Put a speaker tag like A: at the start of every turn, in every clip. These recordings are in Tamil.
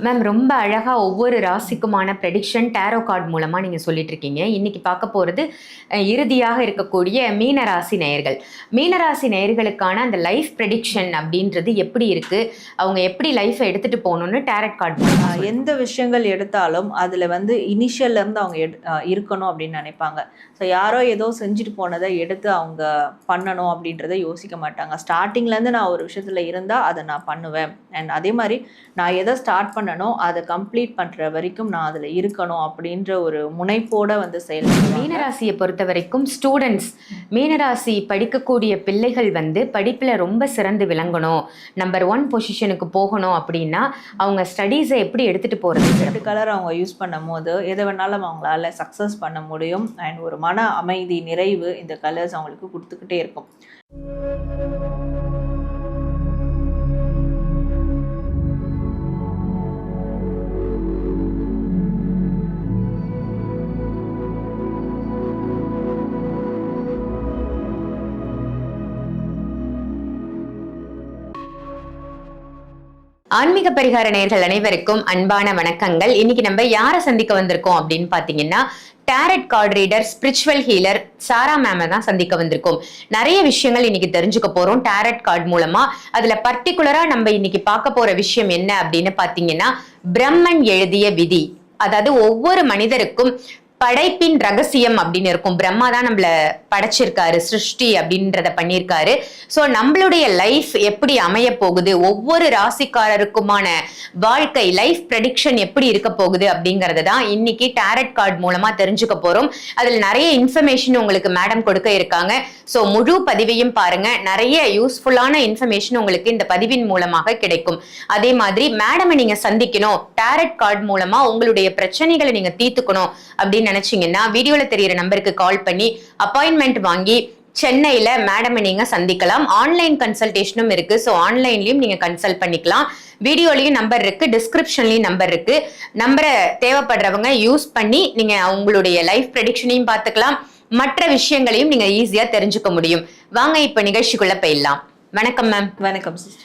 A: மேம் ரொம்ப அழகா ஒவ்வொரு ராசிக்குமான ப்ரெடிக்ஷன் டேரோ கார்டு மூலமா நீங்க சொல்லிட்டு இருக்கீங்க. இன்னைக்கு பார்க்க போறது இறுதியாக இருக்கக்கூடிய மீனராசி நேயர்கள். மீனராசி நேயர்களுக்கான அந்த லைஃப் ப்ரெடிக்ஷன் அப்படின்றது எப்படி இருக்கு? அவங்க எப்படி லைஃப்பை எடுத்துட்டு போகணும்னு டேரட் கார்டு மூலமா
B: எந்த விஷயங்கள் எடுத்தாலும் அதில் வந்து இனிஷியல்ல இருந்து அவங்க இருக்கணும் அப்படின்னு நினைப்பாங்க. ஸோ யாரோ ஏதோ செஞ்சுட்டு போனதை எடுத்து அவங்க பண்ணணும் அப்படின்றத யோசிக்க மாட்டாங்க. ஸ்டார்டிங்லேருந்து நான் ஒரு விஷயத்தில் இருந்தால் அதை நான் பண்ணுவேன். அண்ட் அதே மாதிரி நான் எதை ஸ்டார்ட் பண்ணணும் அதை கம்ப்ளீட் பண்ணுற வரைக்கும் நான் அதில் இருக்கணும் அப்படின்ற ஒரு முனைப்போட வந்து செயல்படுவேன்.
A: மீனராசியை பொறுத்த வரைக்கும் ஸ்டூடெண்ட்ஸ், மீனராசி படிக்கக்கூடிய பிள்ளைகள் வந்து படிப்பில் ரொம்ப சிறந்து விளங்கணும், நம்பர் 1 பொசிஷனுக்கு போகணும் அப்படின்னா அவங்க ஸ்டடீஸை எப்படி எடுத்துகிட்டு போகிறது?
B: ரெண்டு கலர் அவங்க யூஸ் பண்ணும் போது எதை வேணாலும் அவங்களால சக்ஸஸ் பண்ண முடியும். அண்ட் ஒரு மன அமைதி, நிறைவு இந்த கலர்ஸ் அவங்களுக்கு கொடுத்துக்கிட்டே இருக்கும்.
A: ஆன்மீக பரிகார நேயர்கள் அனைவருக்கும் அன்பான வணக்கங்கள். இன்னைக்கு நம்ம யாரை சந்திக்க வந்திருக்கோம் அப்படின்னு பாத்தீங்கன்னா, tarot card reader, spiritual healer Sarah மேம தான் சந்திக்க வந்திருக்கோம். நிறைய விஷயங்கள் இன்னைக்கு தெரிஞ்சுக்க போறோம் டேரட் கார்டு மூலமா. அதுல பர்டிகுலரா நம்ம இன்னைக்கு பார்க்க போற விஷயம் என்ன அப்படின்னு பாத்தீங்கன்னா, பிரம்மன் எழுதிய விதி. அதாவது ஒவ்வொரு மனிதருக்கும் படைப்பின் ரகசியம் அப்படின்னு இருக்கும். பிரம்மா தான் நம்மள படைச்சிருக்காரு, சிருஷ்டி அப்படின்றத பண்ணியிருக்காரு. ஸோ நம்மளுடைய லைஃப் எப்படி அமைய போகுது, ஒவ்வொரு ராசிக்காரருக்குமான வாழ்க்கை லைஃப் ப்ரெடிக்ஷன் எப்படி இருக்க போகுது அப்படிங்கறத தான் இன்னைக்கு டேரட் கார்டு மூலமா தெரிஞ்சுக்க போறோம். அதுல நிறைய இன்ஃபர்மேஷன் உங்களுக்கு மேடம் கொடுக்க இருக்காங்க. ஸோ முழு பதிவையும் பாருங்க. நிறைய யூஸ்ஃபுல்லான இன்ஃபர்மேஷன் உங்களுக்கு இந்த பதிவின் மூலமாக கிடைக்கும். அதே மாதிரி மேடமை நீங்க சந்திக்கணும், டேரட் கார்டு மூலமா உங்களுடைய பிரச்சனைகளை நீங்க தீர்த்துக்கணும் அப்படின்னு நினைச்சீங்கன்னா வீடியோல தெரியுற நம்பருக்கு கால் பண்ணி அப்பாயின்மெண்ட் வாங்கி சென்னையில மேடம் நீங்க சந்திக்கலாம். ஆன்லைன் கன்சல்டேஷனும் இருக்கு. ஸோ ஆன்லைன்லயும் நீங்க கன்சல்ட் பண்ணிக்கலாம். வீடியோலயும் நம்பர் இருக்கு, டிஸ்கிரிப்ஷன்லயும் நம்பர் இருக்கு. நம்பரை தேவைப்படுறவங்க யூஸ் பண்ணி நீங்க உங்களுடைய லைஃப் ப்ரெடிக்ஷனையும் பார்த்துக்கலாம், மற்ற விஷயங்களையும் நீங்க ஈஸியா தெரிஞ்சுக்க முடியும். வாங்க இப்ப நிகழ்ச்சிக்குள்ள போயிடலாம். வணக்கம் மேம்.
B: வணக்கம் சிஸ்டர்.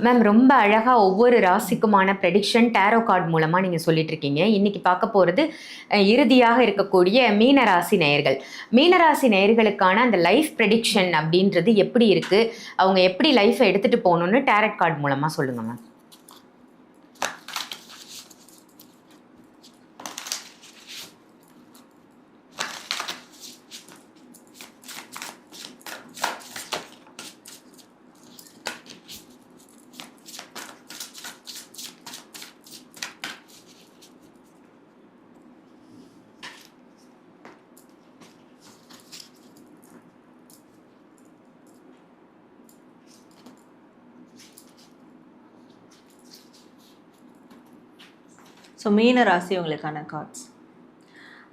A: மேம் ரொம்ப அழகா ஒவ்வொரு ராசிக்குமான ப்ரெடிக்ஷன் டேரோ கார்டு மூலமா நீங்க சொல்லிட்டு இருக்கீங்க. இன்னைக்கு பார்க்க போறது இறுதியாக இருக்கக்கூடிய மீனராசி நேயர்கள். மீனராசி நேயர்களுக்கான அந்த லைஃப் ப்ரெடிக்ஷன் அப்படின்றது எப்படி இருக்கு? அவங்க எப்படி லைஃப்பை எடுத்துட்டு போகணும்னு டேரட் கார்டு மூலமா சொல்லுங்க மேம்.
B: ஸோ மீன ராசி உங்களுக்கான கார்ட்ஸ்.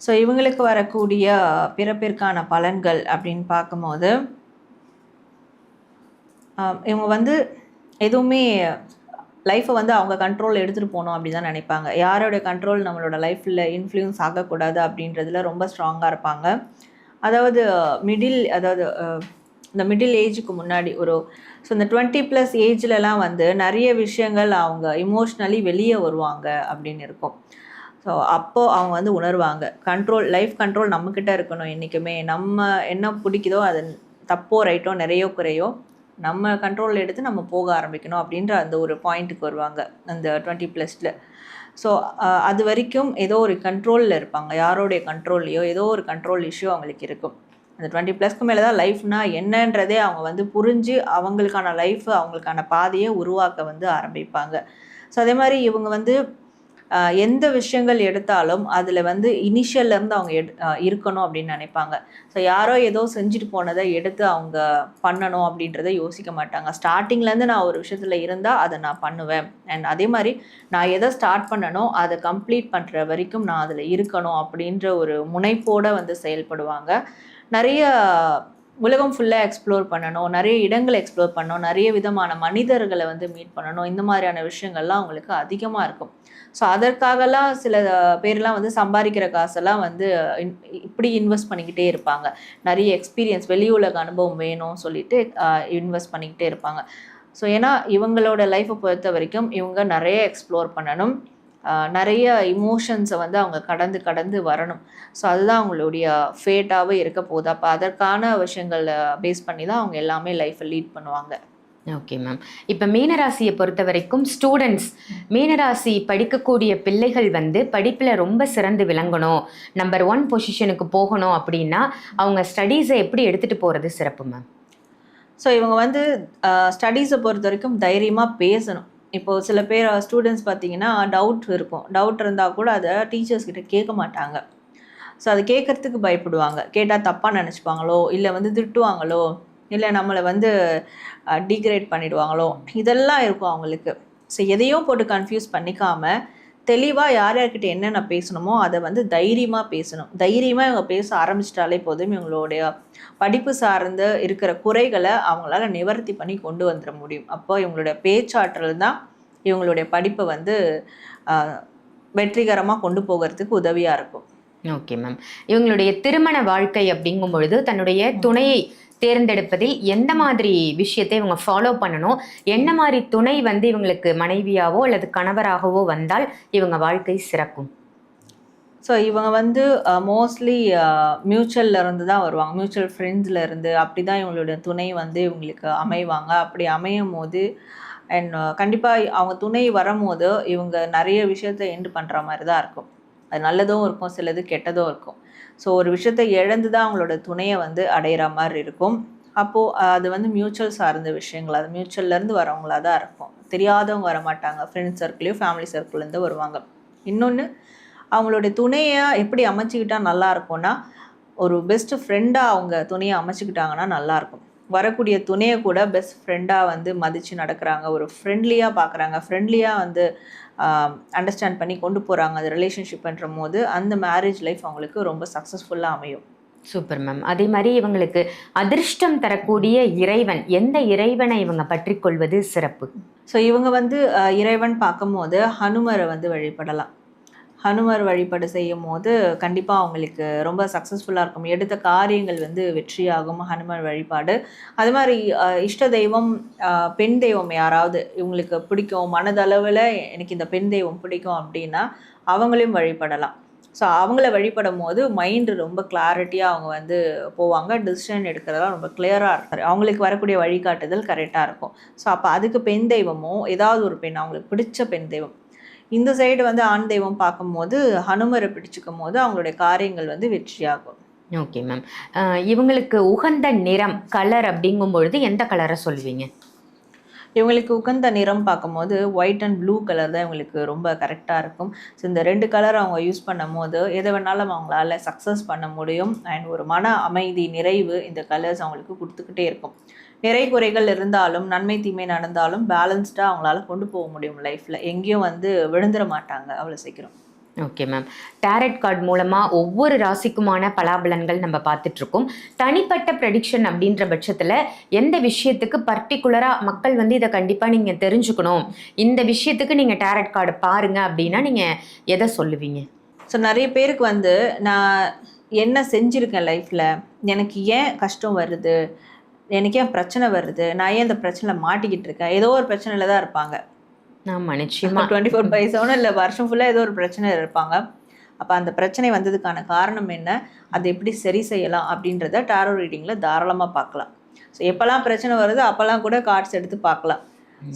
B: ஸோ இவங்களுக்கு வரக்கூடிய பிறப்பிற்கான பலன்கள் அப்படின்னு பார்க்கும்போது, இவங்க வந்து எதுவுமே லைஃப்பை வந்து அவங்க கண்ட்ரோல் எடுத்துகிட்டு போகணும் அப்படி தான் நினைப்பாங்க. யாரோடைய கண்ட்ரோல் நம்மளோட லைஃப்பில் இன்ஃப்ளூயன்ஸ் ஆகக்கூடாது அப்படின்றதுல ரொம்ப ஸ்ட்ராங்காக இருப்பாங்க. அதாவது இந்த மிடில் ஏஜுக்கு முன்னாடி ஸோ இந்த 20+ ஏஜ்லலாம் வந்து நிறைய விஷயங்கள் அவங்க இமோஷ்னலி வெளியே வருவாங்க அப்படின்னு இருக்கும். ஸோ அப்போது அவங்க வந்து உணர்வாங்க, லைஃப் கண்ட்ரோல் நம்மக்கிட்ட இருக்கணும். என்றைக்குமே நம்ம என்ன பிடிக்குதோ, அது தப்போ ரைட்டோ நிறையோ குறையோ நம்ம கண்ட்ரோல் எடுத்து நம்ம போக ஆரம்பிக்கணும் அப்படின்ற அந்த ஒரு பாயிண்ட்டுக்கு வருவாங்க அந்த 20+. ஸோ அது வரைக்கும் ஏதோ ஒரு கண்ட்ரோலில் இருப்பாங்க. யாரோடைய கண்ட்ரோல்லையோ ஏதோ ஒரு கண்ட்ரோல் இஷ்யூ அவங்களுக்கு இருக்கும். அந்த 20+க்கு மேலே தான் லைஃப்னா என்னன்றதே அவங்க வந்து புரிஞ்சு அவங்களுக்கான லைஃப், அவங்களுக்கான பாதையை உருவாக்க வந்து ஆரம்பிப்பாங்க. ஸோ அதே மாதிரி இவங்க வந்து எந்த விஷயங்கள் எடுத்தாலும் அதில் வந்து இனிஷியல்லேருந்து அவங்க இருக்கணும் அப்படின்னு நினைப்பாங்க. ஸோ யாரோ ஏதோ செஞ்சுட்டு போனதை எடுத்து அவங்க பண்ணணும் அப்படின்றத யோசிக்க மாட்டாங்க. ஸ்டார்டிங்லேருந்து நான் ஒரு விஷயத்தில் இருந்தால் அதை நான் பண்ணுவேன். அண்ட் அதே மாதிரி நான் எதை ஸ்டார்ட் பண்ணணும் அதை கம்ப்ளீட் பண்ணுற வரைக்கும் நான் அதில் இருக்கணும் அப்படின்ற ஒரு முனைப்போடு வந்து செயல்படுவாங்க. நிறைய உலகம் ஃபுல்லாக எக்ஸ்ப்ளோர் பண்ணணும், நிறைய இடங்களை எக்ஸ்ப்ளோர் பண்ணணும், நிறைய விதமான மனிதர்களை வந்து மீட் பண்ணணும். இந்த மாதிரியான விஷயங்கள்லாம் அவங்களுக்கு அதிகமாக இருக்கும். ஸோ அதற்காகலாம் சில பேர்லாம் வந்து சம்பாதிக்கிற காசெல்லாம் வந்து இப்படி இன்வெஸ்ட் பண்ணிக்கிட்டே இருப்பாங்க. நிறைய எக்ஸ்பீரியன்ஸ், வெளி உலக அனுபவம் வேணும்னு சொல்லிட்டு இன்வெஸ்ட் பண்ணிக்கிட்டே இருப்பாங்க. ஸோ ஏன்னா இவங்களோட லைஃப்பை பொறுத்த வரைக்கும் இவங்க நிறைய எக்ஸ்ப்ளோர் பண்ணணும், நிறைய இமோஷன்ஸை வந்து அவங்க கடந்து கடந்து வரணும். ஸோ அதுதான் அவங்களுடைய ஃபேட்டாகவே இருக்க போகுது. அப்போ அதற்கான விஷயங்களை பேஸ் பண்ணி தான் அவங்க எல்லாமே லைஃப்பை லீட் பண்ணுவாங்க.
A: Okay ma'am. இப்போ மீனராசியை பொறுத்த வரைக்கும் ஸ்டூடெண்ட்ஸ், மீனராசி படிக்கக்கூடிய பிள்ளைகள் வந்து படிப்பில் ரொம்ப சிறந்து விளங்கணும், நம்பர் 1 பொசிஷனுக்கு போகணும் அப்படின்னா அவங்க ஸ்டடீஸை எப்படி எடுத்துகிட்டு போகிறது சிறப்பு மேம்?
B: ஸோ இவங்க வந்து ஸ்டடீஸை பொறுத்த வரைக்கும் தைரியமாக பேசணும். இப்போது சில பேர் ஸ்டூடெண்ட்ஸ் பார்த்தீங்கன்னா டவுட் இருக்கும், டவுட் இருந்தால் கூட அதை டீச்சர்ஸ் கிட்ட கேட்க மாட்டாங்க. ஸோ அதை கேட்கறதுக்கு பயப்படுவாங்க, கேட்டால் தப்பாக நினச்சிப்பாங்களோ, இல்லை வந்து திட்டுவாங்களோ, இல்லை நம்மளை வந்து டிகிரேட் பண்ணிடுவாங்களோ, இதெல்லாம் இருக்கும் அவங்களுக்கு. ஸோ எதையும் போட்டு கன்ஃபியூஸ் பண்ணிக்காமல் தெளிவாக யார் யார்கிட்ட என்னென்ன பேசணுமோ அதை வந்து தைரியமாக பேசணும். தைரியமாக இவங்க பேச ஆரம்பிச்சிட்டாலே போதும், இவங்களுடைய படிப்பு சார்ந்து இருக்கிற குறைகளை அவங்களால நிவர்த்தி பண்ணி கொண்டு வந்துட முடியும். அப்போ இவங்களுடைய பேச்சாற்றல் தான் இவங்களுடைய படிப்பை வந்து வெற்றிகரமாக கொண்டு போகிறதுக்கு உதவியாக இருக்கும்.
A: Okay ma'am. இவங்களுடைய திருமண வாழ்க்கை அப்படிங்கும் பொழுது தன்னுடைய துணையை தேர்ந்தெடுப்பதில் எந்த மாதிரி விஷயத்தை இவங்க ஃபாலோ பண்ணணும், என்ன மாதிரி துணை வந்து இவங்களுக்கு மனைவியாவோ அல்லது கணவராகவோ வந்தால் இவங்க வாழ்க்கை சிறக்கும்?
B: ஸோ இவங்க வந்து மோஸ்ட்லி மியூச்சுவல்ல இருந்து தான் வருவாங்க, மியூச்சுவல் ஃப்ரெண்ட்ஸில் இருந்து அப்படி தான் இவங்களுடைய துணை வந்து இவங்களுக்கு அமைவாங்க. அப்படி அமையும் போது அண்ட் கண்டிப்பாக அவங்க துணை வரும்போது இவங்க நிறைய விஷயத்த எண்டு பண்ணுற மாதிரி தான் இருக்கும். அது நல்லதும் இருக்கும், சிலது கெட்டதும் இருக்கும். ஸோ ஒரு விஷயத்தை இழந்து தான் அவங்களோட துணையை வந்து அடையிற மாதிரி இருக்கும். அப்போது அது வந்து மியூச்சுவல் சார்ந்த விஷயங்கள், அது மியூச்சுவல்லேருந்து வரவங்களாக தான் இருக்கும், தெரியாதவங்க வர மாட்டாங்க, ஃப்ரெண்ட்ஸ் சர்க்கிளையும் ஃபேமிலி சர்க்கிள்லேருந்து வருவாங்க. இன்னொன்று, அவங்களுடைய துணையை எப்படி அமைச்சிக்கிட்டா நல்லா இருக்கும்னா, ஒரு பெஸ்ட் ஃப்ரெண்டாக அவங்க துணையை அமைச்சிக்கிட்டாங்கன்னா நல்லாயிருக்கும். வரக்கூடிய துணையை கூட பெஸ்ட் ஃப்ரெண்டாக வந்து மதித்து நடக்கிறாங்க, ஒரு ஃப்ரெண்ட்லியாக பார்க்குறாங்க, ஃப்ரெண்ட்லியாக வந்து அண்டர்ஸ்டாண்ட் பண்ணி கொண்டு போகிறாங்க அந்த ரிலேஷன்ஷிப்ன்ற போது அந்த மேரேஜ் லைஃப் அவங்களுக்கு ரொம்ப சக்ஸஸ்ஃபுல்லாக அமையும்.
A: Super ma'am. அதே மாதிரி இவங்களுக்கு அதிர்ஷ்டம் தரக்கூடிய இறைவன், எந்த இறைவனை இவங்க பற்றி கொள்வது சிறப்பு?
B: ஸோ இவங்க வந்து இறைவன் பார்க்கும்போது ஹனுமரை வந்து வழிபடலாம். ஹனுமர் வழிபாடு செய்யும் போது கண்டிப்பாக அவங்களுக்கு ரொம்ப சக்ஸஸ்ஃபுல்லாக இருக்கும், எடுத்த காரியங்கள் வந்து வெற்றியாகும் ஹனுமர் வழிபாடு. அது மாதிரி இஷ்ட தெய்வம், பெண் தெய்வம் யாராவது இவங்களுக்கு பிடிக்கும், மனதளவில் எனக்கு இந்த பெண் தெய்வம் பிடிக்கும் அப்படின்னா அவங்களையும் வழிபடலாம். ஸோ அவங்கள வழிபடும் போது மைண்டு ரொம்ப கிளாரிட்டியாக அவங்க வந்து போவாங்க, டிசிஷன் எடுக்கிறதெல்லாம் ரொம்ப கிளியராக இருக்காரு, அவங்களுக்கு வரக்கூடிய வழிகாட்டுதல் கரெக்டாக இருக்கும். ஸோ அப்போ அதுக்கு பெண் தெய்வமோ ஏதாவது ஒரு பெண், அவங்களுக்கு பிடிச்ச பெண் தெய்வம். இந்த சைடு வந்து ஆண் தெய்வம் பார்க்கும்போது ஹனுமரை பிடிச்சிக்கும் போது அவங்களுடைய காரியங்கள் வந்து வெற்றியாகும்.
A: Okay ma'am. இவங்களுக்கு உகந்த நிறம், கலர் அப்படிங்கும் பொழுது எந்த கலரை சொல்லுவீங்க?
B: இவங்களுக்கு உகந்த நிறம் பார்க்கும்போது ஒயிட் அண்ட் ப்ளூ கலர் தான் இவங்களுக்கு ரொம்ப கரெக்டாக இருக்கும். ஸோ இந்த 2 கலர் அவங்க யூஸ் பண்ணும் போது எதை வேணாலும் அவங்களால சக்ஸஸ் பண்ண முடியும். அண்ட் ஒரு மன அமைதி, நிறைவு இந்த கலர்ஸ் அவங்களுக்கு கொடுத்துக்கிட்டே இருக்கும். நிறை குறைகள் இருந்தாலும், நன்மை தீமை நடந்தாலும் பேலன்ஸ்டாக அவங்களால கொண்டு போக முடியும் லைஃப்பில், எங்கேயும் வந்து விழுந்துட மாட்டாங்க அவ்வளோ சீக்கிரம்.
A: Okay ma'am. டேரட் கார்டு மூலமாக ஒவ்வொரு ராசிக்குமான பலாபலன்கள் நம்ம பார்த்துட்ருக்கோம். தனிப்பட்ட ப்ரெடிக்ஷன் அப்படின்ற பட்சத்தில் எந்த விஷயத்துக்கு பர்டிகுலராக மக்கள் வந்து இதை கண்டிப்பாக நீங்கள் தெரிஞ்சுக்கணும், இந்த விஷயத்துக்கு நீங்கள் டேரட் கார்டு பாருங்கள் அப்படின்னா நீங்கள் எதை சொல்லுவீங்க?
B: ஸோ நிறைய பேருக்கு வந்து நான் என்ன செஞ்சுருக்கேன் லைஃப்பில், எனக்கு ஏன் கஷ்டம் வருது, எனக்கு ஏன் பிரச்சனை வருது, நான் ஏன் இந்த பிரச்சனையில் மாட்டிக்கிட்டு இருக்கேன், ஏதோ ஒரு பிரச்சனையில் தான் இருப்பாங்க.
A: ஆமாம், நிச்சயமாக
B: 24/7 இல்லை வருஷம் ஃபுல்லாக ஏதோ ஒரு பிரச்சனை இருப்பாங்க. அப்போ அந்த பிரச்சனை வந்ததுக்கான காரணம் என்ன, அதை எப்படி சரி செய்யலாம் அப்படின்றத டாரோ ரீடிங்கில் தாராளமாக பார்க்கலாம். ஸோ எப்போல்லாம் பிரச்சனை வருது அப்போல்லாம் கூட கார்ட்ஸ் எடுத்து பார்க்கலாம்.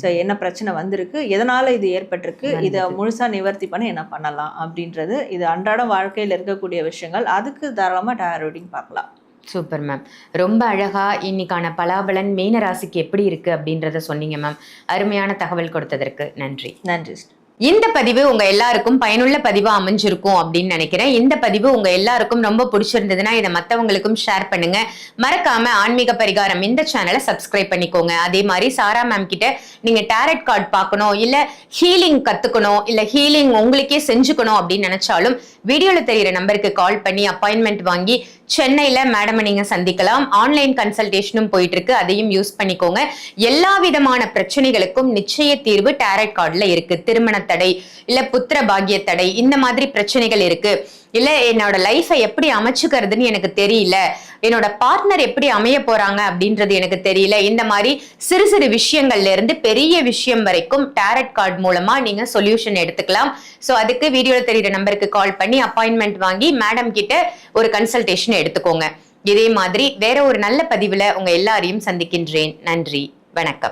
B: ஸோ என்ன பிரச்சனை வந்திருக்கு, எதனால் இது ஏற்பட்டிருக்கு, இதை முழுசாக நிவர்த்தி பண்ண என்ன பண்ணலாம் அப்படின்றது, இது அன்றாட வாழ்க்கையில் இருக்கக்கூடிய விஷயங்கள், அதுக்கு தாராளமாக டாரோ ரீடிங் பார்க்கலாம்.
A: Super ma'am. ரொம்ப அழகா இன்னைக்கான பலாபலன் மீன ராசிக்கு எப்படி இருக்கு அப்படின்றத சொன்னீங்க மேம். அருமையான தகவல் கொடுத்ததற்கு நன்றி.
B: நன்றி.
A: இந்த பதிவு உங்க எல்லாருக்கும் பயனுள்ள பதிவா அமைஞ்சிருக்கும் அப்படின்னு நினைக்கிறேன். இந்த பதிவு உங்க எல்லாருக்கும் ரொம்ப பிடிச்சிருந்ததுன்னா இதை மற்றவங்களுக்கும் ஷேர் பண்ணுங்க. மறக்காம ஆன்மீக பரிகாரம் இந்த சேனலை சப்ஸ்கிரைப் பண்ணிக்கோங்க. அதே மாதிரி சாரா மேம் கிட்ட நீங்க டேரட் கார்டு பார்க்கணும், இல்ல ஹீலிங் கத்துக்கணும், இல்ல ஹீலிங் உங்களுக்கே செஞ்சுக்கணும் அப்படின்னு நினைச்சாலும் வீடியோல தெரியிற நம்பருக்கு கால் பண்ணி அப்பாயின்மெண்ட் வாங்கி சென்னையில மேடமை நீங்க சந்திக்கலாம். ஆன்லைன் கன்சல்டேஷனும் போயிட்டு இருக்கு, அதையும் யூஸ் பண்ணிக்கோங்க. எல்லா விதமான பிரச்சனைகளுக்கும் நிச்சய தீர்வு டேரட் கார்டுல இருக்கு. திருமண தடை, இல்ல புத்திர பாக்கிய தடை, இந்த மாதிரி பிரச்சனைகள் இருக்கு, இல்ல என்னோட லைஃபை எப்படி அமைச்சுக்கிறதுன்னு எனக்கு தெரியல, என்னோட பார்ட்னர் எப்படி அமைய போறாங்க அப்படின்றது எனக்கு தெரியல, இந்த மாதிரி சிறு சிறு விஷயங்கள்ல இருந்து பெரிய விஷயம் வரைக்கும் டாரட் கார்டு மூலமா நீங்க சொல்யூஷன் எடுத்துக்கலாம். சோ அதுக்கு வீடியோல தெரியுற நம்பருக்கு கால் பண்ணி அப்பாயின்மெண்ட் வாங்கி மேடம் கிட்ட ஒரு கன்சல்டேஷன் எடுத்துக்கோங்க. இதே மாதிரி வேற ஒரு நல்ல பதிவுல உங்க எல்லாரையும் சந்திக்கின்றேன். நன்றி, வணக்கம்.